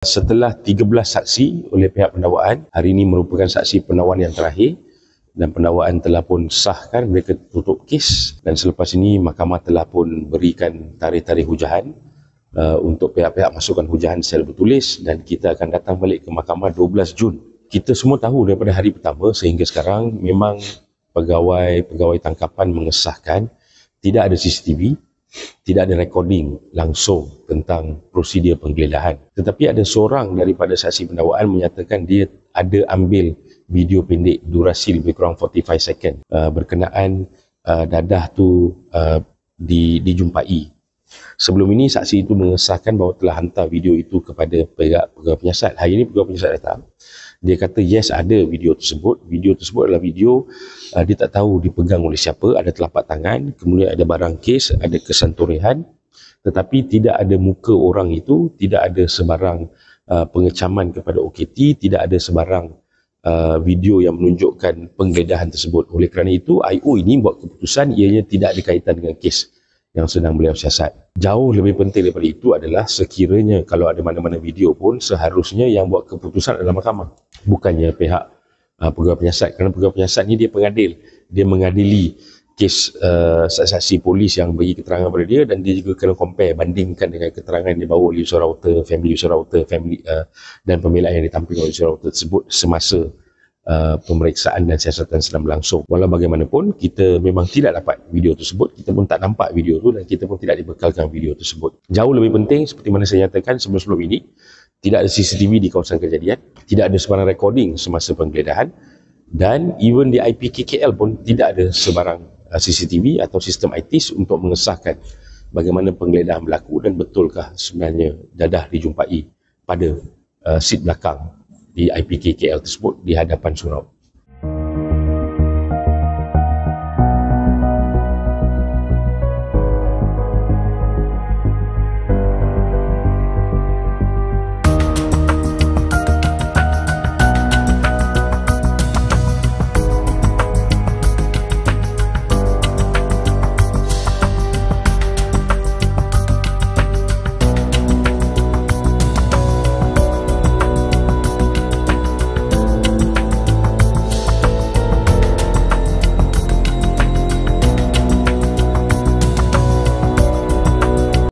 Setelah 13 saksi oleh pihak pendakwaan, hari ini merupakan saksi pendakwaan yang terakhir dan pendakwaan telah pun sahkan mereka tutup kes, dan selepas ini mahkamah telah pun berikan tarikh-tarikh hujahan untuk pihak-pihak masukkan hujahan secara bertulis, dan kita akan datang balik ke mahkamah 12 Jun. Kita semua tahu daripada hari pertama sehingga sekarang memang pegawai tangkapan mengesahkan tidak ada CCTV, tidak ada recording langsung tentang prosedur penggeledahan. Tetapi ada seorang daripada saksi pendakwaan menyatakan dia ada ambil video pendek durasi lebih kurang 45 second berkenaan dadah tu dijumpai. Sebelum ini saksi itu mengesahkan bahawa telah hantar video itu kepada pegawai penyiasat. Hari ini pegawai penyiasat datang. Dia kata yes, ada video tersebut. Video tersebut adalah video dia tak tahu dipegang oleh siapa, ada telapak tangan, kemudian ada barang kes, ada kesan torehan, tetapi tidak ada muka orang itu, tidak ada sebarang pengecaman kepada OKT, tidak ada sebarang video yang menunjukkan penggeledahan tersebut. Oleh kerana itu, IO ini buat keputusan ianya tidak ada kaitan dengan kes yang sedang beliau siasat. Jauh lebih penting daripada itu adalah sekiranya kalau ada mana-mana video pun, seharusnya yang buat keputusan adalah mahkamah, bukannya pihak pegawai penyiasat. Kerana pegawai penyiasat ni dia pengadil, dia mengadili kes saksi polis yang bagi keterangan pada dia, dan dia juga kena compare, bandingkan dengan keterangan yang dibawa oleh usaha router, family usaha router, dan pembelaan yang ditampilkan oleh usaha router tersebut semasa pemeriksaan dan siasatan sedang berlangsung. Walau bagaimanapun, kita memang tidak dapat video tersebut, kita pun tak nampak video tu, dan kita pun tidak dibekalkan video tersebut. Jauh lebih penting, seperti mana saya nyatakan sebelum-sebelum ini, tidak ada CCTV di kawasan kejadian, tidak ada sebarang recording semasa penggeledahan, dan even di IPKKL pun tidak ada sebarang CCTV atau sistem ITIS untuk mengesahkan bagaimana penggeledahan berlaku dan betulkah sebenarnya dadah dijumpai pada seat belakang di IPKKL tersebut di hadapan surau.